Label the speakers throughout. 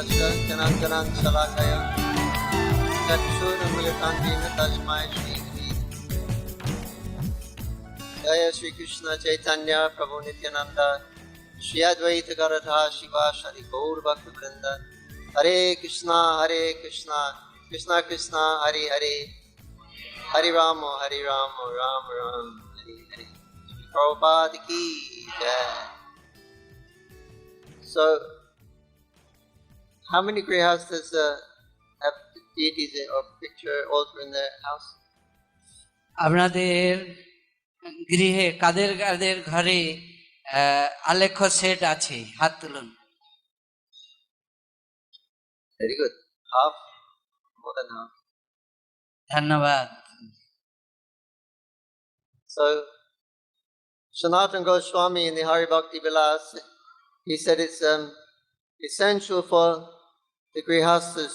Speaker 1: तस्य जनार्दनान् शलाकया चक्षुरुन्मिलितं येन तस्मै श्रीगुरवे जय श्री कृष्ण चैतन्य प्रभु नित्यानंद श्री अद्वैत गदाधर शिवासादि गौर भक्तवृंद हरे Krishna Krishna Krishna Hare Hare Hare Ram Ram Ram Hare Hare Prabhupada ki jai. So, how many grihastas have deities or picture altar in their house?
Speaker 2: আপনাদের গৃহে কাদের কাদের ঘরে আলেখ্য সেট আছে? হাত তুলুন।
Speaker 1: Very good. Half, more than half.
Speaker 2: ধন্যবাদ।
Speaker 1: So, Sanatana Goswami in the Hari Bhakti Vilas, he said it's essential for the grihastas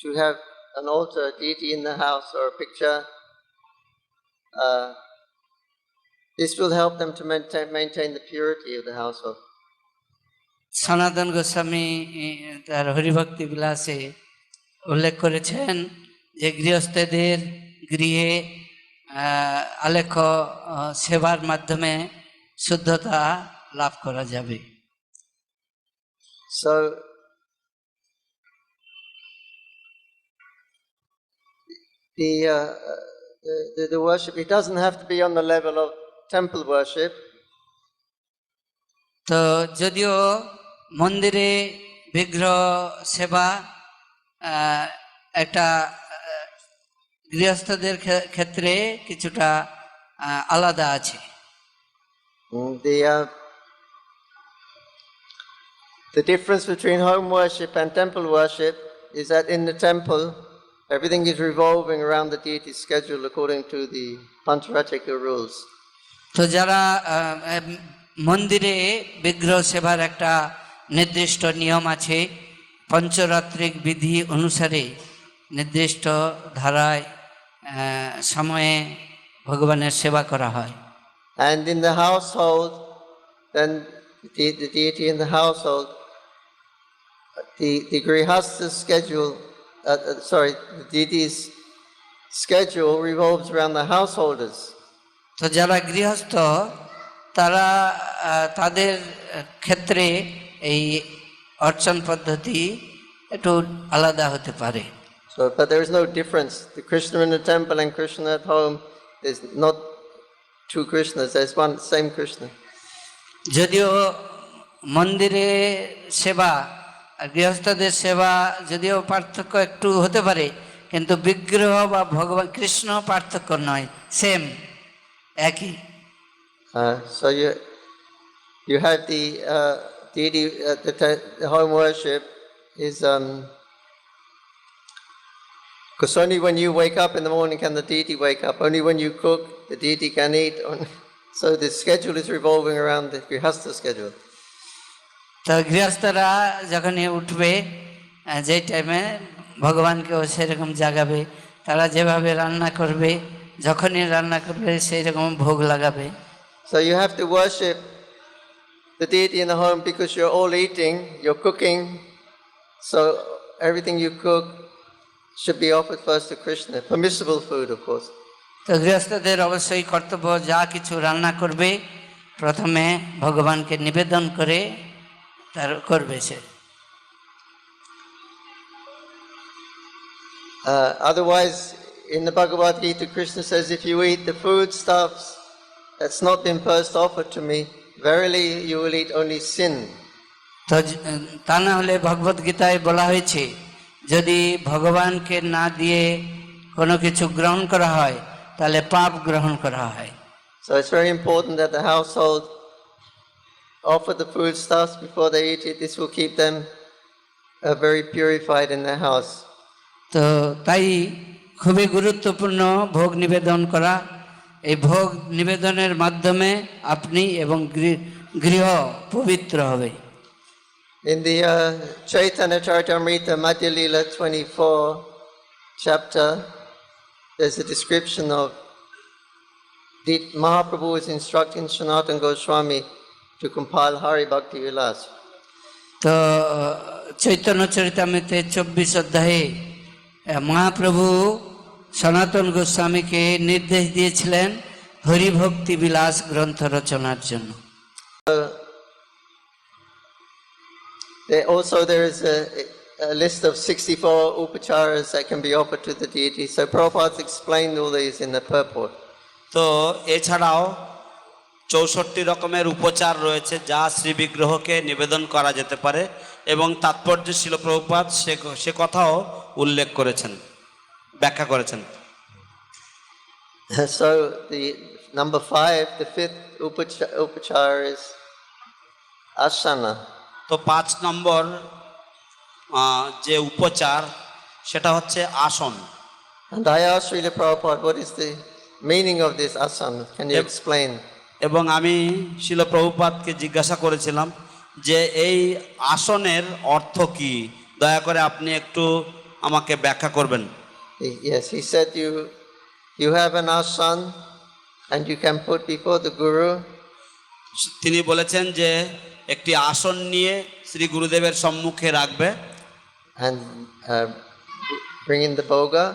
Speaker 1: to have an altar, a deity in the house or a picture. This will help them to maintain the purity of the household.
Speaker 2: সনাতন গোস্বামী তার হরিভক্তি বিলাসে উল্লেখ করেছেন যে গৃহস্থদের গৃহে আলেখ্য সেবার মাধ্যমে শুদ্ধতা লাভ করা যাবে।
Speaker 1: So the worship, it doesn't have to be on the level of temple worship.
Speaker 2: তো যদিও মন্দিরে বিগ্রহ সেবা একটা গৃহস্থদের ক্ষেত্রে কিছুটা আলাদা আছে।
Speaker 1: The difference between home worship and temple worship is that in the temple everything is revolving around the deity's schedule according to the Pancharatrika rules.
Speaker 2: তো যারা মন্দিরে বিগ্রহ সেবার একটা নির্দিষ্ট নিয়ম আছে, পঞ্চরাত্রিক বিধি অনুসারে নির্দিষ্ট ধারায় সময়ে ভগবানের সেবা করা হয়।
Speaker 1: And in the household, then the deity in the household, the grihasta's schedule, the deity's schedule revolves around the householders.
Speaker 2: তো যারা গৃহস্থ তারা তাদের ক্ষেত্রে এই অর্চন পদ্ধতি একটু আলাদা হতে পারে।
Speaker 1: So, but there is no difference. The Krishna in the temple and Krishna at home, there's not two Krishnas, there's one same Krishna.
Speaker 2: যদিও মন্দিরে সেবা আর গৃহস্থদের সেবা যদিও পার্থক্য একটু হতে পারে, কিন্তু বিগ্রহ বা ভগবান কৃষ্ণ পার্থক্য নয়, সেম একই।
Speaker 1: So you have the deity, the home worship is because only when you wake up in the morning can the deity wake up. Only when you cook, the deity can eat. So the schedule is revolving around the grihastha schedule.
Speaker 2: তো গৃহস্থরা যখনই উঠবে যে টাইমে ভগবানকেও সেরকম জাগাবে, তারা যেভাবে রান্না করবে, যখনই রান্না করবে সেই রকম ভোগ লাগাবে।
Speaker 1: So you have to worship the deity in the home because you're all eating, you're cooking. So everything you cook should be offered first to Krishna. Permissible food, of course.
Speaker 2: তো গৃহস্থদের অবশ্যই কর্তব্য যা কিছু রান্না করবে প্রথমে ভগবানকে নিবেদন করে তার করবে সে।
Speaker 1: Otherwise, in the Bhagavad Gita, Krishna says, if you eat the foodstuffs that's not been first offered to me, verily you will eat only sin.
Speaker 2: তো তা না হলে ভগবদ গীতায় বলা হয়েছে যদি ভগবানকে না দিয়ে কোনো কিছু গ্রহণ করা হয় তাহলে পাপ গ্রহণ করা হয়।
Speaker 1: So it's very important that the household offer the foodstuffs before they eat it. This will keep them very purified in their house.
Speaker 2: তো তাই খুবই গুরুত্বপূর্ণ ভোগ নিবেদন করা। এই ভোগ নিবেদনের মাধ্যমে আপনি এবং গৃহ পবিত্র হবে।
Speaker 1: In the Chaitanya Charitamrita Madhya Lila 24 chapter, there's a description of Mahaprabhu is instructing Sanatana Goswami to compile Hari Bhakti Vilas.
Speaker 2: তো চৈতন্য চরিতামৃতে 24 অধ্যায়ে মহাপ্রভু সনাতন গোস্বামীকে নির্দেশ দিয়েছিলেন হরিভক্তি বিলাস গ্রন্থ রচনার জন্য।
Speaker 1: There is a list of 64 upacharas that can be offered to the deity. So Prabhupada explained all these in the purport.
Speaker 3: তো এছাড়াও 64 রকমের উপচার রয়েছে যা শ্রী বিগ্রহকে নিবেদন করা যেতে পারে এবং তাৎপর্য শিল প্রভুপাদ সে কথাও উল্লেখ করেছেন, ব্যাখ্যা করেছেন।
Speaker 1: So the number 5, the fifth upachara is asana.
Speaker 3: তো 5 নম্বর যে উপচার সেটা হচ্ছে আসন।
Speaker 1: And I asked Srila Prabhupada, what is the meaning of this asana? Can you explain?
Speaker 3: এবং আমি শিল প্রভুপাদকে জিজ্ঞাসা করেছিলাম যে এই আসনের অর্থ কি, দয়া করে আপনি একটু আমাকে ব্যাখ্যা করবেন।
Speaker 1: Yes, he said you have an asana and you can put before the Guru.
Speaker 3: তিনি বলেছেন যে একটি আসন নিয়ে শ্রী গুরুদেবের সম্মুখে রাখবে
Speaker 1: And bring in the bhoga.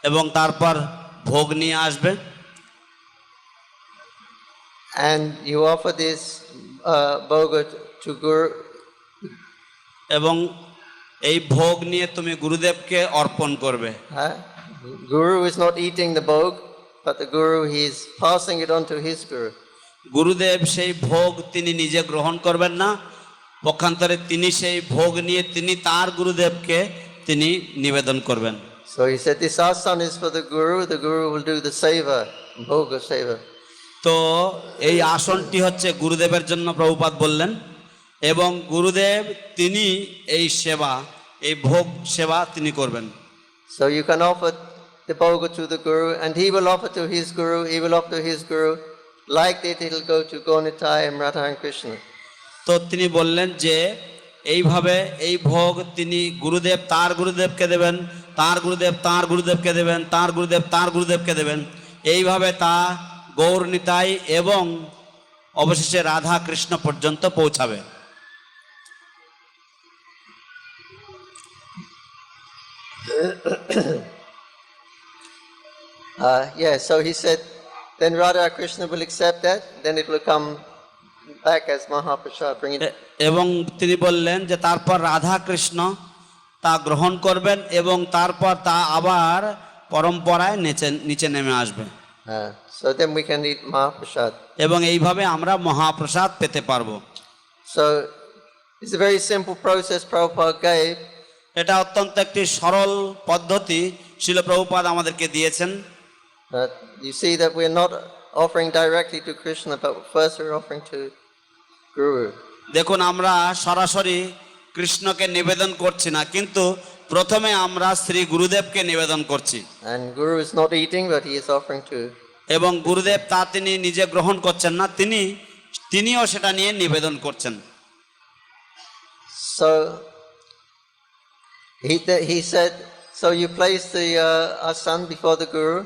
Speaker 3: এবং তারপর ভোগ নিয়ে আসবে
Speaker 1: And you offer this bhoga to Guru.
Speaker 3: এবং এই ভোগ নিয়ে তুমি গুরুদেবকে অর্পণ করবে।
Speaker 1: Guru is not eating the bhog, but the Guru, he is passing it on to his Guru.
Speaker 3: গুরুদেব সেই ভোগ তিনি নিজে গ্রহণ করবেন না, পক্ষান্তরে তিনি সেই ভোগ নিয়ে তিনি তার গুরুদেবকে তিনি নিবেদন করবেন।
Speaker 1: So he said this asana is for the Guru will do the seva, bhoga seva.
Speaker 3: তো এই আসনটি হচ্ছে গুরুদেবের জন্য প্রভুপাদ বললেন এবং গুরুদেব তিনি এই সেবা, এই ভোগ সেবা তিনি করবেন।
Speaker 1: So you can offer the bhoga to the Guru and he will offer to his Guru, he will offer to his Guru. Like that it will go to Gaunitai and Radha and Krishna.
Speaker 3: তো তিনি বললেন যে এইভাবে এই ভোগ তিনি গুরুদেব তার গুরুদেবকে দেবেন, তার গুরুদেব তার গুরুদেবকে দেবেন, তার গুরুদেব তার গুরুদেবকে দেবেন, এইভাবে তা গৌর নিতাই এবং অবশেষে রাধা কৃষ্ণ পর্যন্ত পৌঁছাবে।
Speaker 1: So he said then Radha Krishna will accept that, then it will come back as Mahaprasad, bring it.
Speaker 3: এবং তিনি বললেন যে তারপর রাধা কৃষ্ণ তা গ্রহণ করবেন এবং তারপর তা আবার পরম্পরায় নিচে নেমে আসবে।
Speaker 1: So then we can eat Mahaprasad.
Speaker 3: এবং এইভাবে আমরা মহাপ্রসাদ পেতে পারবো।
Speaker 1: So it's a very simple process Prabhupada gave.
Speaker 3: এটা অত্যন্ত একটি সরল পদ্ধতি শিল প্রভুপাদ আমাদেরকে দিয়েছেন।
Speaker 1: You see that we're not offering directly to Krishna, but first we're offering to Guru.
Speaker 3: দেখুন আমরা সরাসরি কৃষ্ণকে নিবেদন করছি না, কিন্তু প্রথমে আমরা শ্রী গুরুদেবকে নিবেদন করছি।
Speaker 1: And Guru is not eating, but he is offering to.
Speaker 3: এবং গুরুদেব তা তিনি নিজে গ্রহণ করছেন না, তিনিও সেটা নিয়ে নিবেদন করছেন।
Speaker 1: So he said, so you place the asana before the Guru.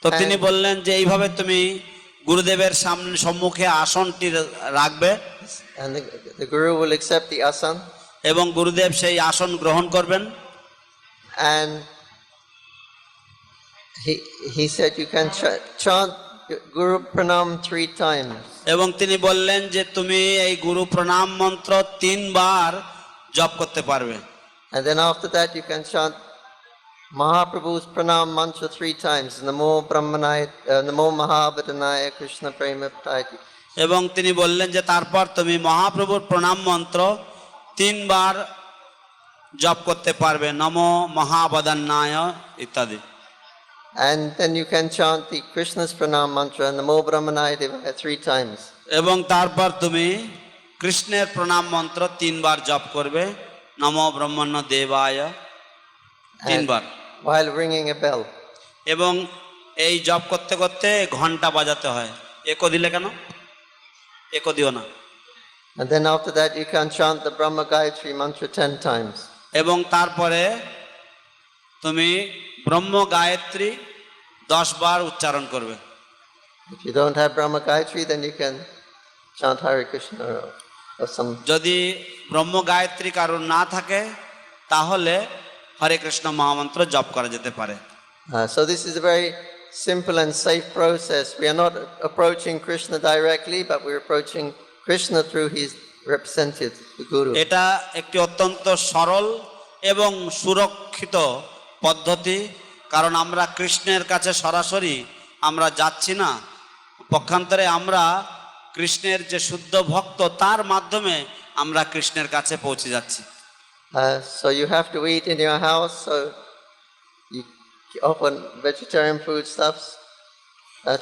Speaker 3: তো তিনি বললেন যে এইভাবে তুমি গুরুদেবের সম্মুখে আসনটি রাখবে
Speaker 1: And the Guru will accept the asana.
Speaker 3: এবং গুরুদেব সেই আসন গ্রহণ করবেন।
Speaker 1: And he said you can chant Guru Pranam 3 times.
Speaker 3: এবং তিনি বললেন যে তুমি এই গুরু প্রণাম মন্ত্র 3 বার জপ করতে পারবে।
Speaker 1: And then after that you can chant Mahaprabhu's Pranam mantra 3 times. Namo Brahmanaya, Namo Mahabhadanaya Krishna Prema Patayi.
Speaker 3: এবং তিনি বললেন যে তারপর তুমি মহাপ্রভুর প্রণাম মন্ত্র 3 বার জপ করতে পারবে, নমো মহাবদান্নায় ইত্যাদি।
Speaker 1: And then you can chant the Krishna's Pranam mantra Namo Brahmanaya Devaya 3 times.
Speaker 3: এবং তারপর তুমি কৃষ্ণের প্রণাম মন্ত্র 3 বার জপ করবে, নমো ব্রহ্মণ্য দেবায় 3 বার,
Speaker 1: while ringing a bell.
Speaker 3: এবং এই জপ করতে করতে ঘন্টা বাজাতে হয়। একো দিলে কেন? একো দিও না।
Speaker 1: And then after that you can chant the Brahma Gayatri mantra 10 times.
Speaker 3: এবং তারপরে তুমি ব্রহ্ম গায়ত্রী 10 বার উচ্চারণ করবে।
Speaker 1: If you don't have Brahma Gayatri, then you can chant Hare Krishna. or some.
Speaker 3: যদি ব্রহ্ম গায়ত্রী কারণ না থাকে তাহলে হরে কৃষ্ণ মহামন্ত্র জপ করা যেতে পারে।
Speaker 1: So this is a very simple and safe process. We are not approaching Krishna directly, but we're approaching Krishna through his representative, the Guru.
Speaker 3: এটা একটি অত্যন্ত সরল এবং সুরক্ষিত পদ্ধতি, কারণ আমরা কৃষ্ণের কাছে সরাসরি আমরা যাচ্ছি না, পক্ষান্তরে আমরা কৃষ্ণের যে শুদ্ধ ভক্ত তার মাধ্যমে আমরা কৃষ্ণের কাছে পৌঁছে যাচ্ছি।
Speaker 1: So you have to eat in your house, so you offer vegetarian foodstuffs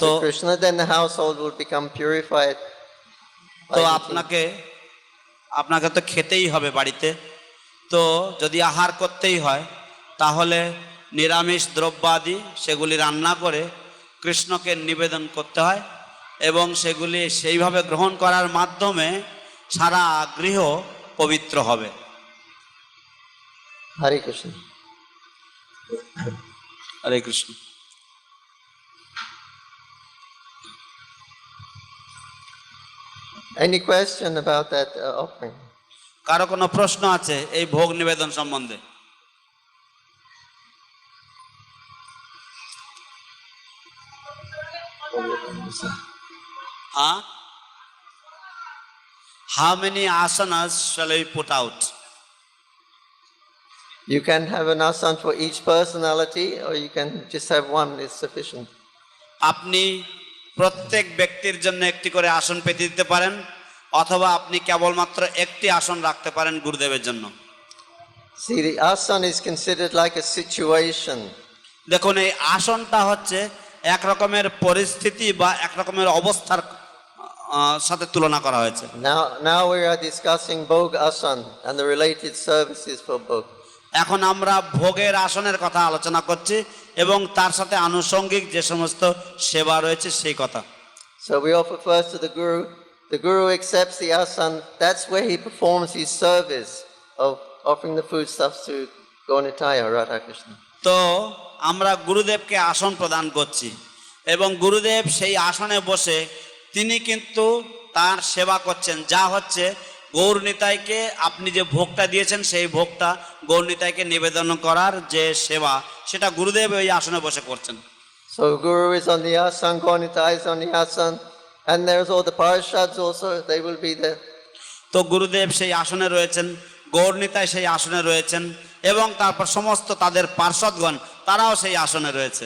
Speaker 1: to
Speaker 3: So-
Speaker 1: Krishna, then the household will become purified. by
Speaker 3: তো
Speaker 1: eating.
Speaker 3: আপনাকে তো খেতেই হবে বাড়িতে, তো যদি আহার করতেই হয় তাহলে নিরামিষ দ্রব্যাদি সেগুলি রান্না করে কৃষ্ণকে নিবেদন করতে হয় এবং সেগুলি সেইভাবে গ্রহণ করার মাধ্যমে সারা গৃহ পবিত্র হবে।
Speaker 1: Hare Krishna.
Speaker 3: Hare Krishna.
Speaker 1: Any question about that offering?
Speaker 3: কারো কোনো প্রশ্ন আছে এই ভোগ নিবেদন সম্বন্ধে? Huh? How many asanas shall we put out?
Speaker 1: You can have an asana for each personality, or you can just have one, it's sufficient.
Speaker 3: আপনি প্রত্যেক ব্যক্তির জন্য একটি করে আসন পেতে দিতে পারেন, অথবা আপনি কেবলমাত্র একটি আসন রাখতে পারেন গুরুদেবের জন্য।
Speaker 1: See, the asana is considered like a situation.
Speaker 3: দেখুন, এই আসনটা হচ্ছে এক রকমের পরিস্থিতি বা এক রকমের অবস্থার সাথে তুলনা করা হয়েছে।
Speaker 1: Now we are discussing Bhog Asana and the related services for Bhog.
Speaker 3: এখন আমরা ভোগের আসনের কথা আলোচনা করছি এবং তার সাথে আনুষঙ্গিক যে সমস্ত সেবা রয়েছে সেই কথা।
Speaker 1: So we offer first to the Guru. The Guru accepts the asana. That's where he performs his service of offering the foodstuffs to Gaunitaya, Radha Krishna.
Speaker 3: তো আমরা গুরুদেবকে আসন প্রদান করছি এবং গুরুদেব সেই আসনে বসে তিনি কিন্তু তার সেবা করছেন, যা হচ্ছে গৌরনিতাইকে আপনি যে ভোগটা দিয়েছেন সেই ভোগটা গৌরনিতাইকে নিবেদন করার যে সেবা সেটা গুরুদেব ওই আসনে বসে করছেন।
Speaker 1: So Guru is on the asana, Gaunitaya is on the asana, and there's all the parishads also, they will be there.
Speaker 3: তো গুরুদেব সেই আসনে রয়েছেন, গৌরনিতাই সেই আসনে রয়েছেন এবং তারপর সমস্ত তাদের পার্ষদগণ তারাও সেই আসনে রয়েছে।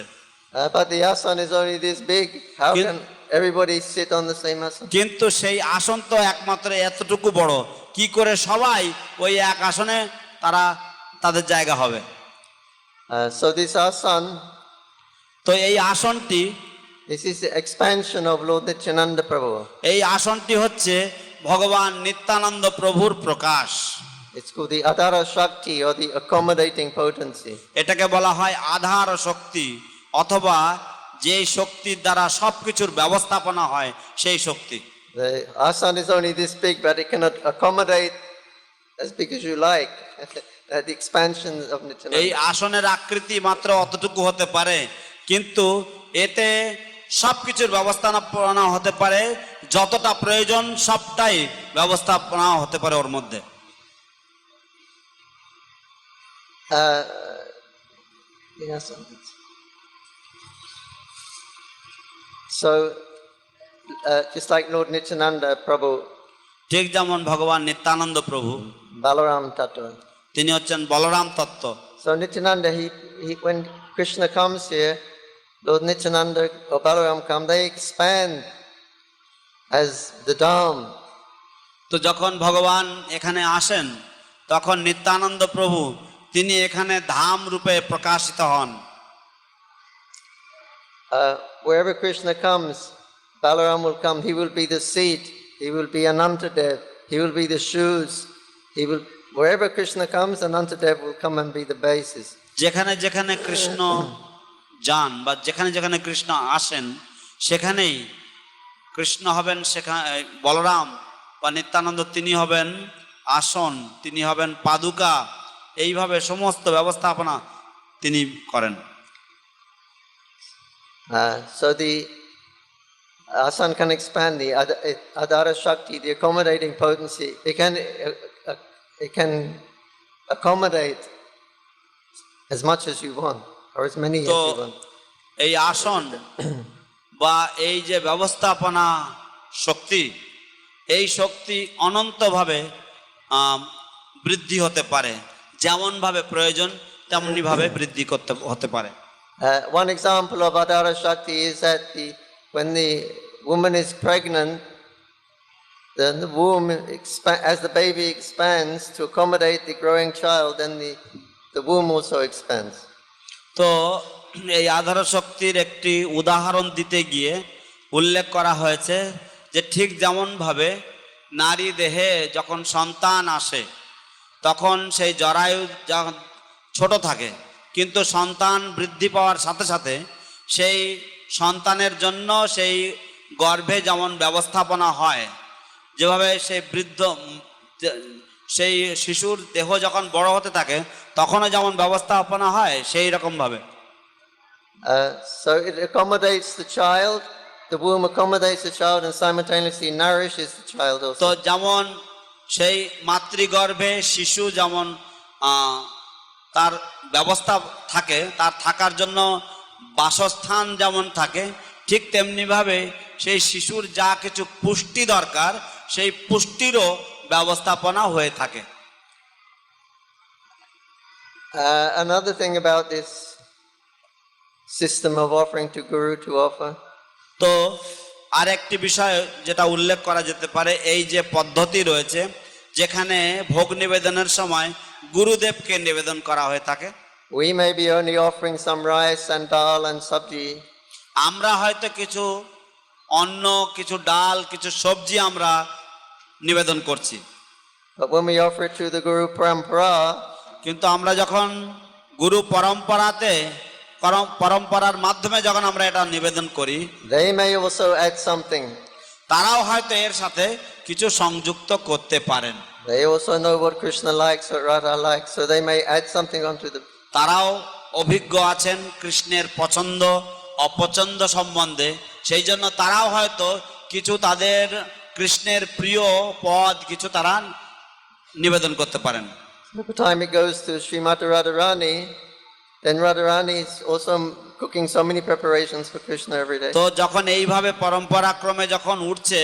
Speaker 1: But the asana is only this big. How
Speaker 3: Kin-
Speaker 1: can everybody sit on the same asana?
Speaker 3: কিন্তু সেই আসন তো একমাত্র এতটুকু বড়, কি করে সবাই ওই এক আসনে তারা তাদের জায়গা হবে?
Speaker 1: So this asana,
Speaker 3: তো এই আসনটি,
Speaker 1: this is the expansion of Lord Nityananda Prabhu.
Speaker 3: এই আসনটি হচ্ছে ভগবান নিত্যানন্দ প্রভুর প্রকাশ।
Speaker 1: It's called the Adhara Shakti, or the accommodating potency.
Speaker 3: এটাকে বলা হয় আধার শক্তি, অথবা যে শক্তির দ্বারা সবকিছুর ব্যবস্থাপনা হয় সেই শক্তি।
Speaker 1: The asana is only this big, but it cannot accommodate as big as you like. The expansion of
Speaker 3: এই
Speaker 1: Nityananda.
Speaker 3: আসনের আকৃতি মাত্র অতটুকু হতে পারে, কিন্তু এতে সবকিছুর ব্যবস্থাপনা হতে পারে, যতটা প্রয়োজন সবটাই ব্যবস্থাপনা হতে পারে ওর মধ্যে।
Speaker 1: Yes. So, just like Lord Nityananda Prabhu,
Speaker 3: ঠিক যেমন ভগবান নিত্যানন্দ প্রভু
Speaker 1: Balaram Tattva.
Speaker 3: তিনি হচ্ছেন বলরাম তত্ত্ব।
Speaker 1: So Nityananda, when Krishna comes here, Lord Nityananda or Balaram come, they expand as the Dham.
Speaker 3: তো যখন ভগবান এখানে আসেন তখন নিত্যানন্দ প্রভু তিনি এখানে ধাম রূপে প্রকাশিত হন।
Speaker 1: Wherever Krishna comes, Balaram will come. He will be the seat. He will be Anantadev. He will be the shoes. Wherever Krishna comes, Anantadev will come and be the basis.
Speaker 3: যেখানে যেখানে কৃষ্ণ যান বা যেখানে যেখানে কৃষ্ণ আসেন সেখানেই কৃষ্ণ হবেন, সেখানে বলরাম বা নিত্যানন্দ তিনি হবেন আসন, তিনি হবেন পাদুকা, এইভাবে সমস্ত ব্যবস্থাপনা তিনি করেন।
Speaker 1: So the Asan can expand the Adara Shakti, the accommodating potency. It can accommodate as much as you want, or as many as
Speaker 3: তো
Speaker 1: you want.
Speaker 3: এই আসন বা এই যে ব্যবস্থাপনা শক্তি, এই শক্তি অনন্তভাবে বৃদ্ধি হতে পারে, যেমনভাবে প্রয়োজন তেমনিভাবে বৃদ্ধি হতে পারে।
Speaker 1: One example of Adara Shakti is that when the woman is pregnant, then the womb, as the baby expands to accommodate the growing child, then the womb also expands.
Speaker 3: তো এই আধার শক্তির একটি উদাহরণ দিতে গিয়ে উল্লেখ করা হয়েছে যে ঠিক যেমনভাবে নারী দেহে যখন সন্তান আসে তখন সেই জরায়ু ছোট থাকে, কিন্তু সন্তান বৃদ্ধি পাওয়ার সাথে সাথে সেই সন্তানের জন্য সেই গর্ভে যেমন ব্যবস্থাপনা হয়, যেভাবে সেই সেই শিশুর দেহ যখন বড় হতে থাকে তখনও যেমন ব্যবস্থাপনা হয় সেই রকমভাবে।
Speaker 1: So it accommodates the child, the womb accommodates the child and simultaneously nourishes the child
Speaker 3: তো
Speaker 1: also.
Speaker 3: যেমন সেই মাতৃগর্ভে শিশু যেমন তার ব্যবস্থা থাকে, তার থাকার জন্য বাসস্থান যেমন থাকে, ঠিক তেমনিভাবে সেই শিশুর যা কিছু পুষ্টি দরকার সেই পুষ্টিরও ব্যবস্থাপনা হয়ে থাকে।
Speaker 1: Another thing about this system of offering to Guru to offer,
Speaker 3: তো আরেকটি বিষয় যেটা উল্লেখ করা যেতে পারে, এই যে পদ্ধতি রয়েছে যেখানে ভোগ নিবেদনের সময় গুরুদেবকে নিবেদন করা হয়ে থাকে।
Speaker 1: we may be only offering some rice and dal and sabji,
Speaker 3: আমরা হয়তো কিছু অন্ন, কিছু ডাল, কিছু সবজি আমরা নিবেদন করছি,
Speaker 1: but when we offer it to the Guru Parampara,
Speaker 3: কিন্তু আমরা যখন গুরু পরম্পরার মাধ্যমে যখন আমরা এটা নিবেদন করি,
Speaker 1: they may also add something.
Speaker 3: তারাও হয়তো এর সাথে কিছু সংযুক্ত করতে পারেন।
Speaker 1: They also know what Krishna likes, what Radha likes, so they may add something onto the.
Speaker 3: তারাও অভিজ্ঞ আছেন কৃষ্ণের পছন্দ অপছন্দ সম্বন্ধে, সেই জন্য তারাও হয়তো কিছু তাদের কৃষ্ণের প্রিয় পদ কিছু তারা নিবেদন করতে পারেন।
Speaker 1: By the time it goes to Srimati Radharani, then Radharani is also cooking so many preparations for Krishna every day.
Speaker 3: তো যখন এইভাবে পরম্পরাক্রমে যখন উঠছে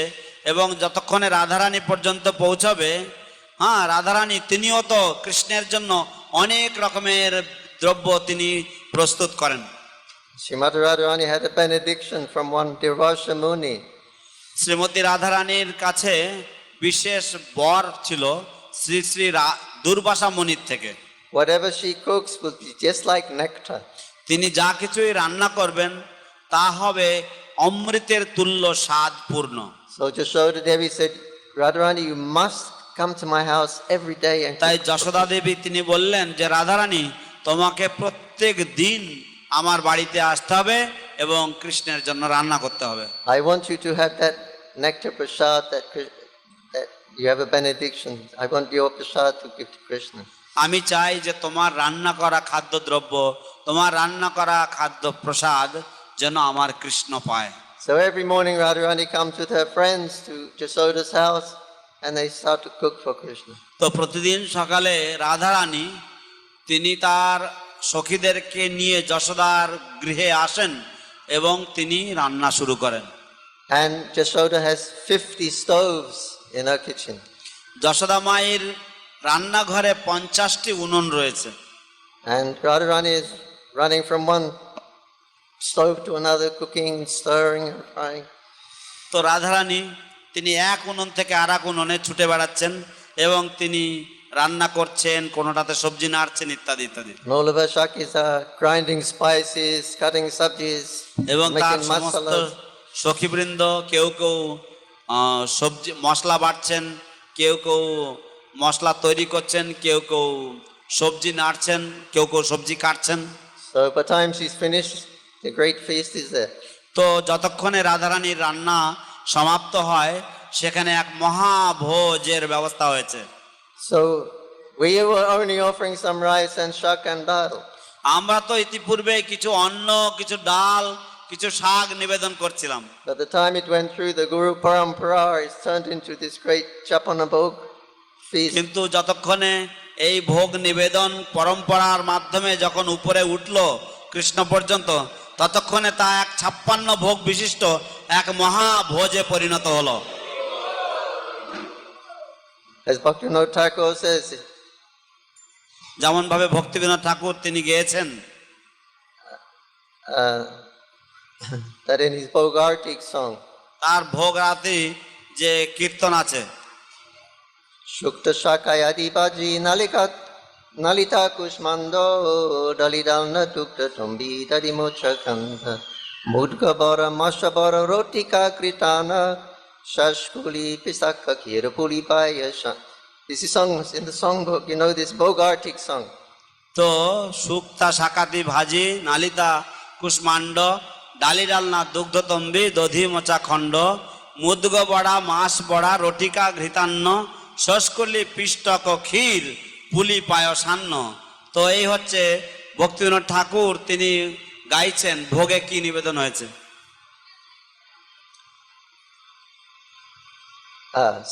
Speaker 3: এবং যতক্ষণে রাধারানী পর্যন্ত পৌঁছবে, রাধারানী তিনিও তো কৃষ্ণের জন্য অনেক রকমের দ্রব্য তিনি প্রস্তুত করেন।
Speaker 1: Srimati Radharani had a benediction from one Durvasha Muni.
Speaker 3: Shrimati রাধারানীর কাছে বিশেষ বর ছিল শ্রী শ্রী দুর্বাসা মুনির থেকে।
Speaker 1: Whatever she cooks will be just like nectar.
Speaker 3: তিনি যা কিছুই রান্না করবেন তা হবে অমৃতের তুল্য স্বাদপূর্ণ।
Speaker 1: So Jashoda Devi said, Radharani, you must come to my house every day and
Speaker 3: তাই
Speaker 1: cook.
Speaker 3: যশোদা দেবী তিনি বললেন যে রাধারানী তোমাকে প্রত্যেক দিন আমার বাড়িতে আসতে হবে এবং কৃষ্ণের জন্য রান্না করতে হবে।
Speaker 1: I want you to have that nectar prasad, that you have a benediction. I want your prasad to give to Krishna.
Speaker 3: আমি চাই যে তোমার রান্না করা খাদ্যদ্রব্য, তোমার রান্না করা খাদ্য প্রসাদ যেন আমার কৃষ্ণ পায়।
Speaker 1: So every morning Radharani comes with her friends to Jashoda's house and they start to cook for Krishna.
Speaker 3: তো প্রতিদিন সকালে রাধারানী তিনি তার সখীদেরকে নিয়ে যশোদার গৃহে আসেন এবং তিনি রান্না শুরু করেন।
Speaker 1: And Jashoda has 50 stoves in her kitchen.
Speaker 3: Yashoda মায়ের রান্নাঘরে 50টি উনুন রয়েছে।
Speaker 1: And Radharani is running from one stove to another, cooking, stirring, and frying.
Speaker 3: তো রাধারানী তিনি এক উনুন থেকে আর এক উনুনে ছুটে বেড়াচ্ছেন এবং তিনি রান্না করছেন, কোনোটাতে সবজি নাড়ছেন ইত্যাদি ইত্যাদি।
Speaker 1: And all of her Shakis are grinding spices, cutting sabjis,
Speaker 3: এবং তার
Speaker 1: making
Speaker 3: সমস্ত
Speaker 1: masalas.
Speaker 3: সখীবৃন্দ কেউ কেউ সবজি মশলা বাটছেন, কেউ কেউ মশলা তৈরি করছেন, কেউ কেউ সবজি নাড়ছেন, কেউ কেউ সবজি কাটছেন।
Speaker 1: So by the time she's finished, the great feast is there.
Speaker 3: তো যতক্ষণে রাধারানীর রান্না সমাপ্ত হয় সেখানে এক মহাভোজের ব্যবস্থা হয়েছে।
Speaker 1: So we were only offering some rice and shak and dal.
Speaker 3: আমরা তো ইতিপূর্বে কিছু অন্ন, কিছু ডাল, কিছু শাক নিবেদন করছিলাম।
Speaker 1: By the time it went through the Guru Parampara, it's turned into this great Chapanabhog feast.
Speaker 3: কিন্তু যতক্ষণে এই ভোগ নিবেদন পরম্পরার মাধ্যমে যখন উপরে উঠলো কৃষ্ণ পর্যন্ত, ততক্ষণে তা এক 56 ভোগ বিশিষ্ট এক মহাভোজে পরিণত হলো।
Speaker 1: As Bhaktivinoda Thakur says,
Speaker 3: যেমন ভাবে ভক্তিবিনোদ ঠাকুর তিনি গেয়েছেন
Speaker 1: that in his Bogartik song,
Speaker 3: তার ভোগ রাতে যে কীর্তন আছে,
Speaker 1: Shukta Shakai Adibaji Nalita Kushmando Dalidalna Tukta Tumbi Dadimochakanda Mudgabara Mashabara Rotika Kritana Shashkuli Pisaka Kirapuli Payasha. This is songs in the songbook, you know this Bogartik song.
Speaker 3: তো শুক্তা শাকাতি ভাজি নালিতা কুষ্মাণ্ড ডালি ডালনা দুগ্ধ তম্বি দধি মোচা খণ্ড মুদগ বড়া মাস বড়া রটিকা ঘৃতান্ন শস্কলি পিষ্টক ক্ষীর পুলি পায়সান্ন। তো এই হচ্ছে ভক্তিবিনোদ ঠাকুর তিনি গাইছেন ভোগে কি নিবেদন হয়েছে।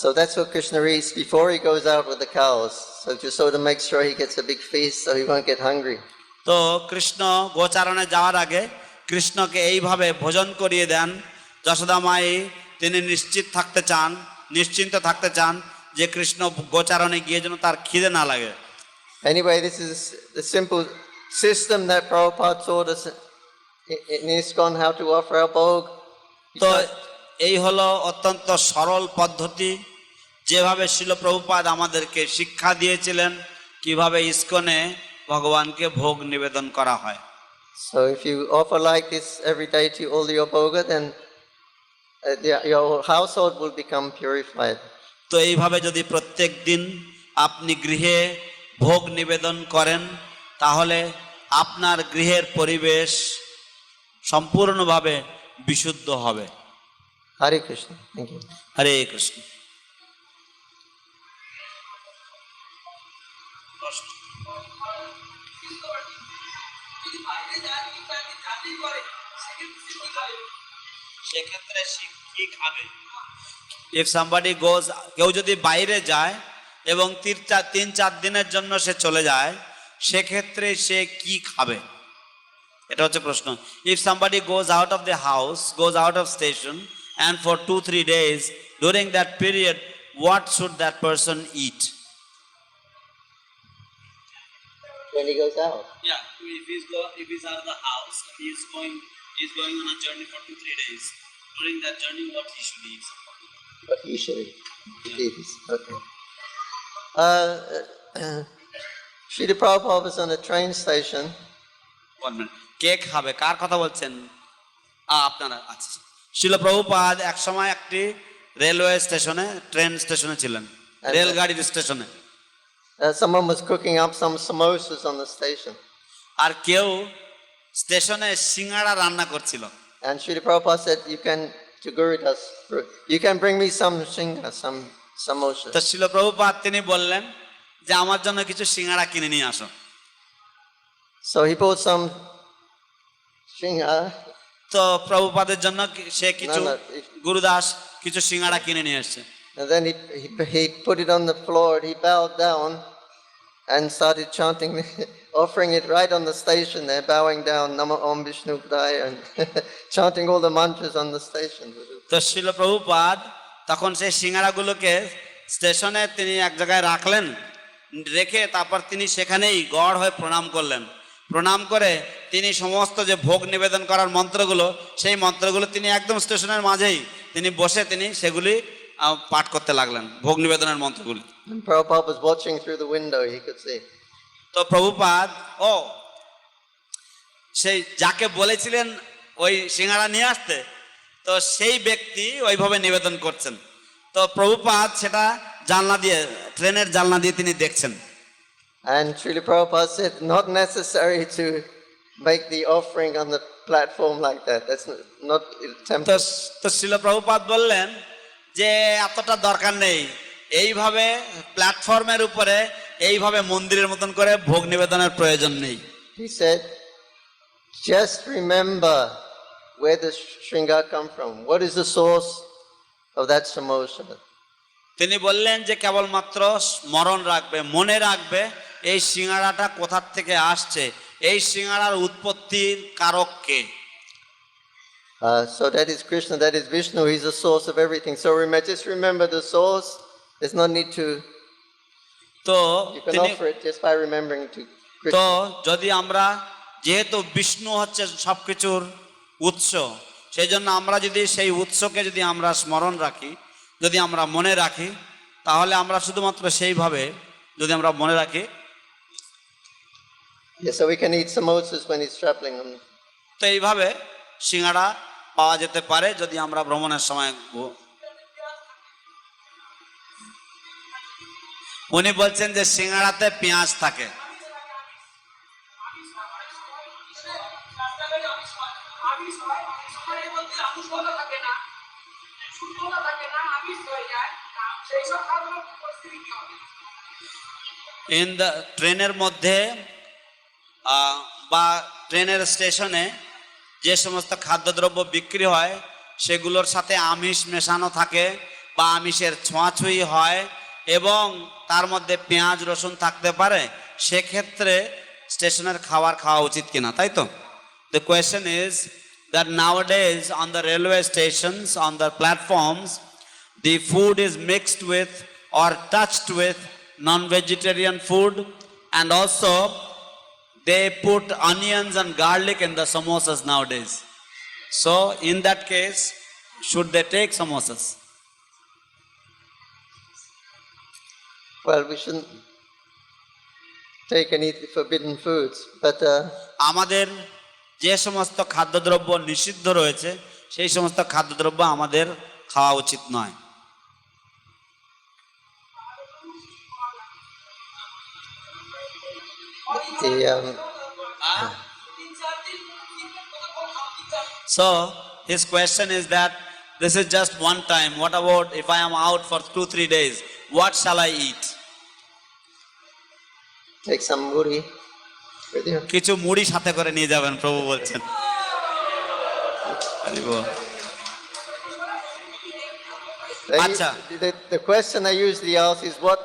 Speaker 1: So that's what Krishna eats before he goes out with the cows. So just so to make sure he gets a big feast so he won't get hungry.
Speaker 3: তো কৃষ্ণ গোচারণে যাওয়ার আগে কৃষ্ণকে এইভাবে ভোজন করিয়ে দেন। যশোদা মাই তিনি নিশ্চিন্ত থাকতে চান যে কৃষ্ণ গোচারণে গিয়ে যেন তার খিদে না লাগে।
Speaker 1: Anyway, this is the simple system that Prabhupada taught us in ISKCON how to offer our bhog.
Speaker 3: তো এই হলো অত্যন্ত সরল পদ্ধতি, যেভাবে শিল প্রভুপাদ আমাদেরকে শিক্ষা দিয়েছিলেন কিভাবে ইসকনে ভগবানকে ভোগ নিবেদন করা হয়।
Speaker 1: So if you offer like this every day to all your bhoga, then your household will become purified.
Speaker 3: তো এইভাবে যদি প্রত্যেক দিন আপনি গৃহে ভোগ নিবেদন করেন, তাহলে আপনার গৃহের পরিবেশ সম্পূর্ণভাবে বিশুদ্ধ হবে।
Speaker 1: Hare Krishna. Thank you.
Speaker 3: হরে কৃষ্ণ। সেক্ষেত্রে কি খাবে? If somebody goes, কেউ যদি বাইরে যায় এবং 3-4 দিনের জন্য সে চলে যায়, সেক্ষেত্রে সে কি খাবে, এটা হচ্ছে প্রশ্ন। If somebody goes out of the house, goes out of station and for 2-3 days, during that period what should that person eat?
Speaker 1: When he goes out.
Speaker 3: Yeah, if he's out of the house and he's going on a journey for 2-3 days, during that journey what he should eat?
Speaker 1: But he should eat. Okay. Srila Prabhupada was on a train station.
Speaker 3: 1 minute. কে খাবে, কার কথা বলছেন? আপনারা। আচ্ছা, শিল প্রভুপাদ এক সময় একটি railway স্টেশনে, ট্রেন স্টেশনে ছিলেন, রেলগাড়ির স্টেশনে।
Speaker 1: Someone was cooking up some samosas on the station.
Speaker 3: আর কেউ স্টেশনে সিঙ্গাড়া রান্না করছিল।
Speaker 1: And Srila Prabhupada said, to Guru Das, you can bring me some shinga, some samosas.
Speaker 3: তো শিল প্রভুপাদ তিনি বললেন যে আমার জন্য কিছু সিঙ্গাড়া কিনে নিয়ে আসো।
Speaker 1: So he bought some shinga.
Speaker 3: তো প্রভুপাদের জন্য সে কিছু
Speaker 1: No.
Speaker 3: গুরুদাস কিছু সিঙ্গাড়া কিনে নিয়ে এসছে।
Speaker 1: And then he put it on the floor and he bowed down and started chanting, offering it right on the station there, bowing down, Namo Om Vishnu Padaya, and chanting all the mantras on the station.
Speaker 3: তো শিল প্রভুপাদ তখন সেই সিঙ্গাড়াগুলোকে স্টেশনে তিনি এক জায়গায় রাখলেন, রেখে তারপর তিনি সেখানেই গড় হয়ে প্রণাম করলেন। প্রণাম করে তিনি সমস্ত যে ভোগ নিবেদন করার মন্ত্রগুলো, সেই মন্ত্রগুলো তিনি একদম স্টেশনের মাঝেই তিনি বসে তিনি সেগুলি পাঠ করতে লাগলেন, ভোগ নিবেদনের মন্ত্রগুলি।
Speaker 1: And Prabhupada was watching through the window, he could see.
Speaker 3: তো প্রভুপাদ সেই যাকে বলেছিলেন ওই সিঙ্গাড়া নিয়ে আসতে, তো সেই ব্যক্তি ওইভাবে নিবেদন করছেন। তো প্রভুপাদ সেটা জানলা দিয়ে, ট্রেনের জানলা দিয়ে তিনি দেখছেন।
Speaker 1: And Srila Prabhupada said, not necessary to make the offering on the platform like that. That's not temple.
Speaker 3: তো শিল প্রভুপাদ বললেন যে এতটা দরকার নেই, এইভাবে প্ল্যাটফর্মের উপরে এইভাবে মন্দিরের মতন করে ভোগ নিবেদনের প্রয়োজন নেই।
Speaker 1: He said, just remember, where does Shringa come from? What is the source of that samosa?
Speaker 3: তিনি বললেন যে কেবলমাত্র স্মরণ রাখবে, মনে রাখবে এই সিঙ্গাড়াটা কোথার থেকে আসছে, এই সিঙ্গাড়ার উৎপত্তির কারক কে।
Speaker 1: So that is Krishna, that is Vishnu. He's the source of everything. So just remember the source. There's no need to.
Speaker 3: তো
Speaker 1: You can
Speaker 3: তিনি
Speaker 1: offer it just by remembering to
Speaker 3: তো
Speaker 1: Krishna.
Speaker 3: যদি আমরা, যেহেতু বিষ্ণু হচ্ছে সবকিছুর উৎস, সেই জন্য আমরা যদি সেই উৎসকে যদি আমরা স্মরণ রাখি, যদি আমরা মনে রাখি, তাহলে আমরা শুধুমাত্র সেইভাবে যদি আমরা মনে রাখি,
Speaker 1: Yeah, so we can eat samosas when he's traveling.
Speaker 3: তো এইভাবে সিঙ্গাড়া পাওয়া যেতে পারে যদি আমরা ভ্রমণের সময়। উনি বলছেন যে সিঙ্গাড়াতে পেঁয়াজ থাকে। ইন দ্য ট্রেনের মধ্যে বা ট্রেনের স্টেশনে যে সমস্ত খাদ্যদ্রব্য বিক্রি হয় সেগুলোর সাথে আমিষ মেশানো থাকে বা আমিষের ছোঁয়াছুঁই হয় এবং তার মধ্যে পেঁয়াজ রসুন থাকতে পারে, সেক্ষেত্রে স্টেশনের খাবার খাওয়া উচিত কিনা, তাই তো? The question is that নাওয়াডেজ on the railway stations, on the platforms, the food is mixed with or touched with non-vegetarian food, and also they put onions and garlic in the samosas nowadays. So in that case, should they take samosas?
Speaker 1: Well, we shouldn't take any forbidden foods, but
Speaker 3: আমাদের যে সমস্ত খাদ্যদ্রব্য নিষিদ্ধ রয়েছে সেই সমস্ত খাদ্যদ্রব্য আমাদের খাওয়া উচিত নয়। So his question is that this is just one time. What about if I am out for 2-3 days? What shall I eat?
Speaker 1: take some muri with you.
Speaker 3: কিছু মুড়ি সাথে করে নিয়ে যাবেন, প্রভু বলছেন। Acha.
Speaker 1: The question I usually ask is what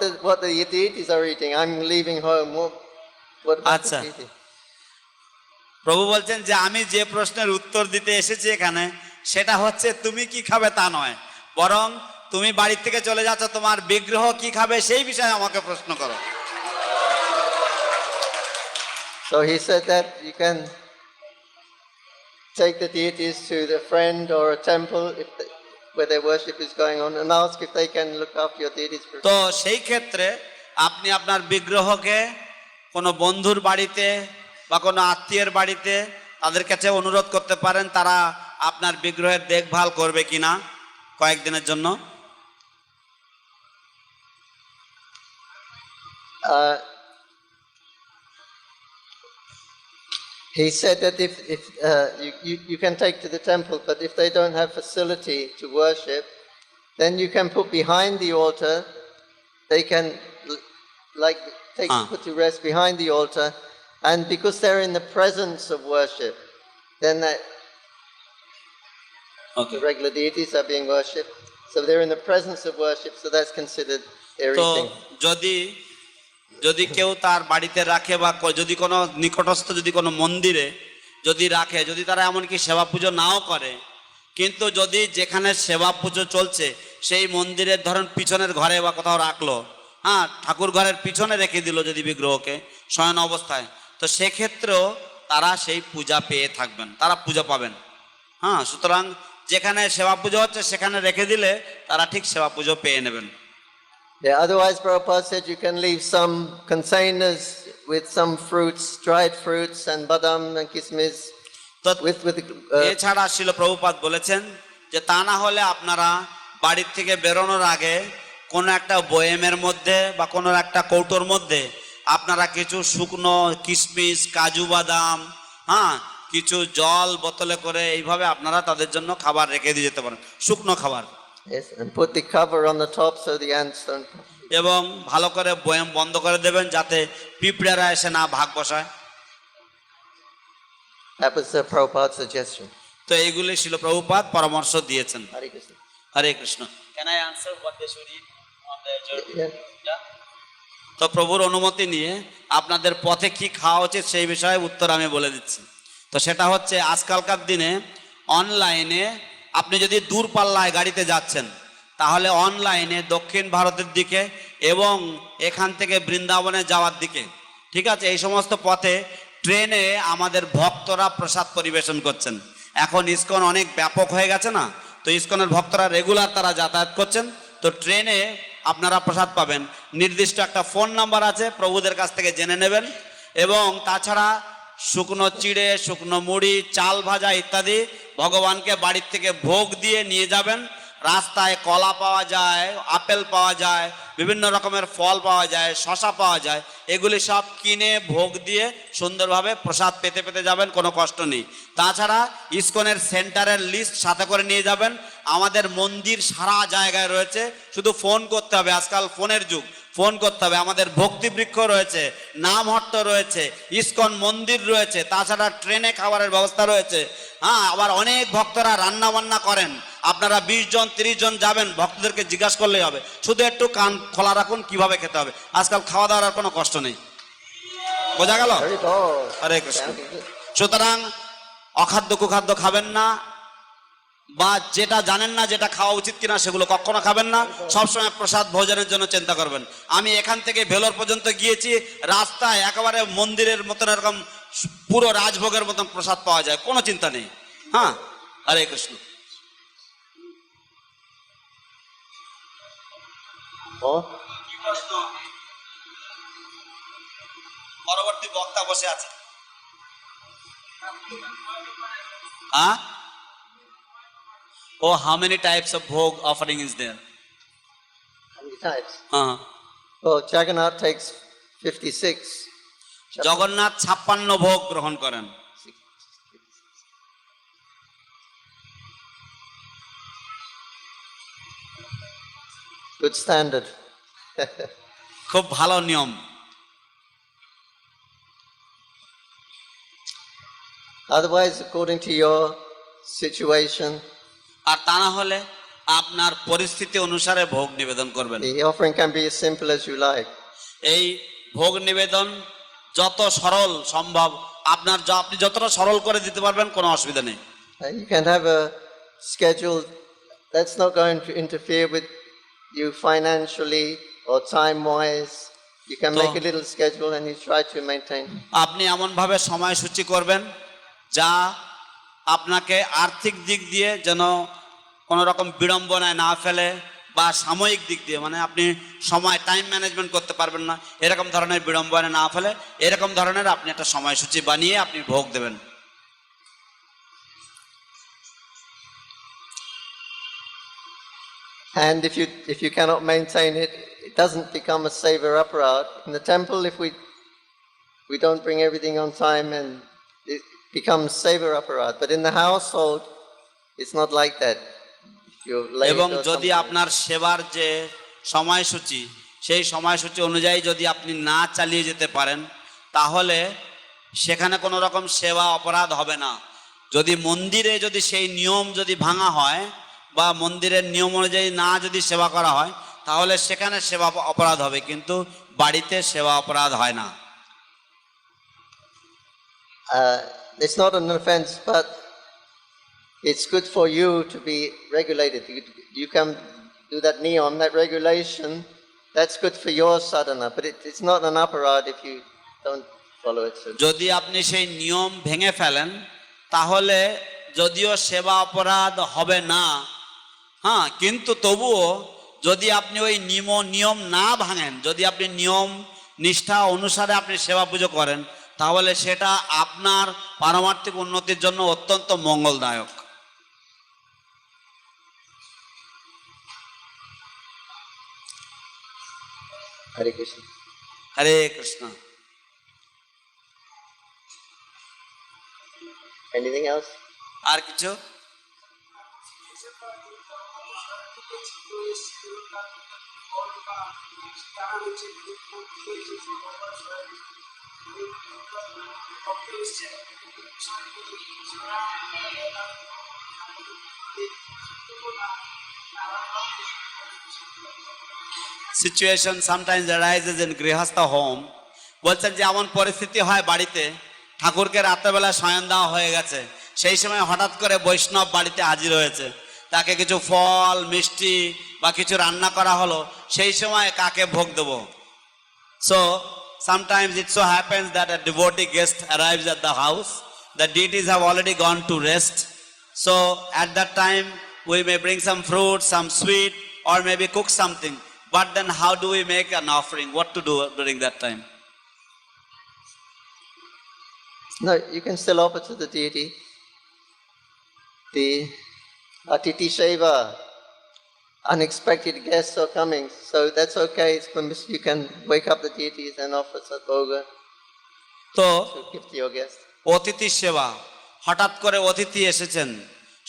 Speaker 1: the deities are eating. I'm leaving home. What about
Speaker 3: Acha.
Speaker 1: the deity?
Speaker 3: প্রভু বলছেন যে আমি যে প্রশ্নের উত্তর দিতে এসেছি এখানে সেটা হচ্ছে তুমি কি খাবে তা নয়, বরং তুমি বাড়ি থেকে চলে যাচ্ছ, তোমার বিগ্রহ কি খাবে সেই বিষয়ে আমাকে প্রশ্ন করো।
Speaker 1: So he said that you can take the deities to the friend or a temple where their worship is going on and ask if they can look after your deities.
Speaker 3: তো সেই ক্ষেত্রে আপনি আপনার বিগ্রহকে কোনো বন্ধুর বাড়িতে বা কোনো আত্মীয়ের বাড়িতে তাদের কাছে অনুরোধ করতে পারেন তারা আপনার বিগ্রহের দেখভাল করবে কিনা কয়েকদিনের জন্য।
Speaker 1: He said that if you can take to the temple, but if they don't have facility to worship, then you can put behind the altar. They can put to rest behind the altar, and because they're in the presence of worship, then the regular deities are being worshipped. So they're in the presence of worship, so that's considered their
Speaker 3: তো
Speaker 1: eating.
Speaker 3: যদি কেউ তার বাড়িতে রাখে বা যদি কোনো নিকটস্থ যদি কোনো মন্দিরে যদি রাখে, যদি তারা এমনকি সেবা পুজো নাও করে, কিন্তু যদি যেখানে সেবা পুজো চলছে সেই মন্দিরের ধরেন পিছনের ঘরে বা কোথাও রাখলো, হ্যাঁ, ঠাকুর ঘরের পিছনে রেখে দিল যদি বিগ্রহকে শয়ন অবস্থায়, তো সেক্ষেত্রেও তারা সেই পূজা পেয়ে থাকবেন, তারা পূজা পাবেন। হ্যাঁ, সুতরাং যেখানে সেবা পুজো হচ্ছে সেখানে রেখে দিলে তারা ঠিক সেবা পুজো পেয়ে নেবেন।
Speaker 1: Yeah, otherwise Prabhupada said you can leave some containers with some fruits, dried fruits and badam and kismis.
Speaker 3: এছাড়া শিল প্রভুপাদ বলেছেন যে তা না হলে আপনারা বাড়ির থেকে বেরোনোর আগে কোনো একটা বয়েমের মধ্যে বা কোনো একটা কৌটোর মধ্যে আপনারা কিছু শুকনো কিশমিশ, কাজু বাদাম, হ্যাঁ, কিছু জল বোতলে করে এইভাবে আপনারা তাদের জন্য খাবার রেখে দিয়ে যেতে পারেন, শুকনো খাবার।
Speaker 1: Yes, and put the cover on the top so the ants don't.
Speaker 3: এবং ভালো করে বয়েম বন্ধ করে দেবেন যাতে পিঁপড়েরা এসে না ভাগ বসায়।
Speaker 1: That was the Prabhupada's suggestion.
Speaker 3: তো এইগুলি শিল প্রভুপাদ পরামর্শ দিয়েছেন।
Speaker 1: Hare Krishna.
Speaker 3: Hare Krishna. Can I answer what they should it on the
Speaker 1: Yeah.
Speaker 3: তো প্রভুর অনুমতি নিয়ে আপনাদের পথে কি খাওয়া উচিত সেই বিষয়ে উত্তর আমি বলে দিচ্ছি। তো সেটা হচ্ছে আজকালকার দিনে অনলাইনে আপনি যদি দূরপাল্লায় গাড়িতে যাচ্ছেন তাহলে অনলাইনে দক্ষিণ ভারতের দিকে এবং এখান থেকে বৃন্দাবনে যাওয়ার দিকে, ঠিক আছে, এই সমস্ত পথে ট্রেনে আমাদের ভক্তরা প্রসাদ পরিবেশন করছেন। এখন ইসকন অনেক ব্যাপক হয়ে গেছে না, তো ইসকনের ভক্তরা রেগুলার তারা যাতায়াত করছেন। তো ট্রেনে আপনারা প্রসাদ পাবেন, নির্দিষ্ট একটা ফোন নাম্বার আছে, প্রভুদের কাছ থেকে জেনে নেবেন। এবং তাছাড়া শুকনো চিড়ে, শুকনো মুড়ি, চাল ভাজা ইত্যাদি ভগবানকে বাড়ির থেকে ভোগ দিয়ে নিয়ে যাবেন। রাস্তায় কলা পাওয়া যায়, আপেল পাওয়া যায়, বিভিন্ন রকমের ফল পাওয়া যায়, শশা পাওয়া যায়, এগুলি সব কিনে ভোগ দিয়ে সুন্দরভাবে প্রসাদ পেতে পেতে যাবেন, কোনো কষ্ট নেই। তাছাড়া ইসকনের সেন্টারের লিস্ট সাথে করে নিয়ে যাবেন। আমাদের মন্দির সারা জায়গায় রয়েছে, শুধু ফোন করতে হবে, আজকাল ফোনের যুগ, ফোন করতে হবে। আমাদের ভক্তিবৃক্ষ রয়েছে, নামহট্ট রয়েছে, ইসকন মন্দির রয়েছে, তাছাড়া ট্রেনে খাবারের ব্যবস্থা রয়েছে। হ্যাঁ, আবার অনেক ভক্তরা রান্না বান্না করেন। আপনারা 20 জন 30 জন যাবেন, ভক্তদেরকে জিজ্ঞাসা করলেই হবে, শুধু একটু কান খোলা রাখুন কিভাবে খেতে হবে। আজকাল খাওয়া দাওয়ার আর কোনো কষ্ট নেই। বোঝা গেল?
Speaker 1: Very good.
Speaker 3: হরে কৃষ্ণ।
Speaker 1: Sounding good.
Speaker 3: সুতরাং অখাদ্য কুখাদ্য খাবেন না, বা যেটা জানেন না যেটা খাওয়া উচিত কিনা সেগুলো কখনো খাবেন না। সবসময় প্রসাদ ভোজনের জন্য চিন্তা করবেন। আমি এখান থেকে ভেলোর পর্যন্ত গিয়েছি, রাস্তায় একেবারে মন্দিরের মতন এরকম পুরো রাজভোগের মতন প্রসাদ পাওয়া যায়, কোনো চিন্তা নেই। হ্যাঁ, হরে কৃষ্ণ।
Speaker 1: Oh,
Speaker 3: পরবর্তী বক্তা বসে আছে। হ্যাঁ, ও how many types of bhog offering is there?
Speaker 1: how many types?
Speaker 3: হ্যাঁ,
Speaker 1: Well, Jagannath takes 56.
Speaker 3: জগন্নাথ 56 ভোগ গ্রহণ করেন।
Speaker 1: Good standard.
Speaker 3: খুব ভালো নিয়ম।
Speaker 1: Otherwise, according to your situation,
Speaker 3: আর তা না হলে আপনার পরিস্থিতি অনুসারে ভোগ নিবেদন করবেন।
Speaker 1: the offering can be as simple as you like.
Speaker 3: এই ভোগ নিবেদন যত সরল সম্ভব, আপনি যতটা সরল করে দিতে পারবেন কোনো অসুবিধা নেই।
Speaker 1: You can have a schedule that's not going to interfere with you financially or time-wise. You can
Speaker 3: So-
Speaker 1: make a little schedule and you try to maintain.
Speaker 3: আপনি এমনভাবে সময়সূচি করবেন যা আপনাকে আর্থিক দিক দিয়ে যেন কোনো রকম বিড়ম্বনায় না ফেলে, বা সাময়িক দিক দিয়ে মানে আপনি সময় টাইম ম্যানেজমেন্ট করতে পারবেন না এরকম ধরনের বিড়ম্বনায় না ফেলে, এরকম ধরনের আপনি একটা সময়সূচি বানিয়ে আপনি ভোগ দেবেন।
Speaker 1: And if you cannot maintain it, it doesn't become a saver aparat. In the temple, if we don't bring everything on time, and it becomes saver aparat. But in the household, it's not like that. If you're late
Speaker 3: এবং
Speaker 1: or
Speaker 3: যদি
Speaker 1: something.
Speaker 3: আপনার সেবার যে সময়সূচি সেই সময়সূচি অনুযায়ী যদি আপনি না চালিয়ে যেতে পারেন তাহলে সেখানে কোনো রকম সেবা অপরাধ হবে না। যদি মন্দিরে যদি সেই নিয়ম যদি ভাঙা হয় বা মন্দিরের নিয়ম অনুযায়ী না যদি সেবা করা হয় তাহলে সেখানে সেবা অপরাধ হবে, কিন্তু বাড়িতে সেবা অপরাধ হয় না।
Speaker 1: It's not an offense, but it's good for you to be regulated. You can do that niyam, that regulation. That's good for your sadhana, but it's not an aparad if you don't follow it. So
Speaker 3: যদি আপনি সেই নিয়ম ভেঙে ফেলেন তাহলে যদিও সেবা অপরাধ হবে না, হ্যাঁ, কিন্তু তবুও যদি আপনি ওই নিয়ম না ভাঙেন, যদি আপনি নিয়ম নিষ্ঠা অনুসারে আপনি সেবা পুজো করেন তাহলে সেটা আপনার পারমার্থিক উন্নতির জন্য অত্যন্ত মঙ্গলদায়ক।
Speaker 1: Hare Krishna.
Speaker 3: Hare Krishna.
Speaker 1: Anything else?
Speaker 3: আর কিছু? সিচুয়েশন সামটাইমস অ্যারাইজেস ইন গৃহস্থ হোম। বলছেন যে এমন পরিস্থিতি হয় বাড়িতে, ঠাকুরকে রাত্রেবেলা শয়ন দেওয়া হয়ে গেছে, সেই সময় হঠাৎ করে বৈষ্ণব বাড়িতে হাজির হয়েছে, তাকে কিছু ফল মিষ্টি বা কিছু রান্না করা হলো, সেই সময় কাকে ভোগ দেবো? So sometimes it so happens that a devotee guest arrives at the house. The deities have already gone to rest. So at that time we may bring some fruit, some sweet, or maybe cook something. But then how do we make an offering? What to do during that time?
Speaker 1: No, you can still offer to the deity. The Atiti Seva, unexpected guests are coming, so that's okay. It's permissible. You can wake up the deities and offer sadboga
Speaker 3: তো
Speaker 1: to give to your guests.
Speaker 3: অতিথি সেবা, হঠাৎ করে অতিথি এসেছেন,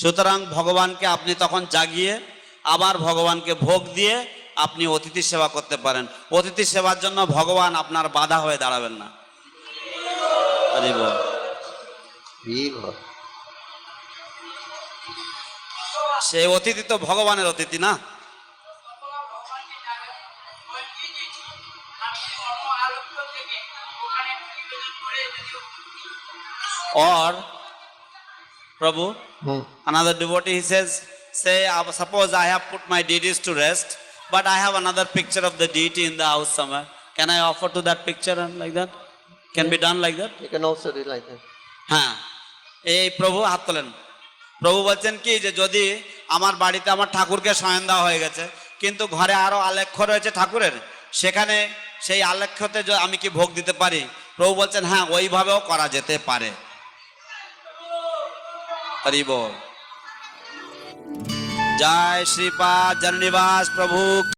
Speaker 3: সুতরাং ভগবানকে আপনি তখন জাগিয়ে আবার ভগবানকে ভোগ দিয়ে আপনি অতিথি সেবা করতে পারেন। অতিথি সেবার জন্য ভগবান আপনার বাধা হয়ে দাঁড়াবেন না। হরি বল।
Speaker 1: Viva.
Speaker 3: সেই অতিথি তো ভগবানের অতিথি না। Or Prabhu, another devotee, he says, say suppose I have put my deities to rest, but I have another picture of the deity in the house somewhere. Can I offer to that picture and like that? Can be done like that?
Speaker 1: You can also do like that.
Speaker 3: হ্যাঁ, এই প্রভু হাত তোলেন। প্রভু বলছেন কি যে যদি আমার বাড়িতে আমার ঠাকুরকে শয়ন দেওয়া হয়ে গেছে, কিন্তু ঘরে আরো আলেখ্য রয়েছে ঠাকুরের, সেখানে সেই আলেখ্যতে আমি কি ভোগ দিতে পারি? প্রভু বলছেন হ্যাঁ, ওইভাবেও করা যেতে পারে। হরি বল। জয় শ্রীপাদ জননিবাস প্রভু।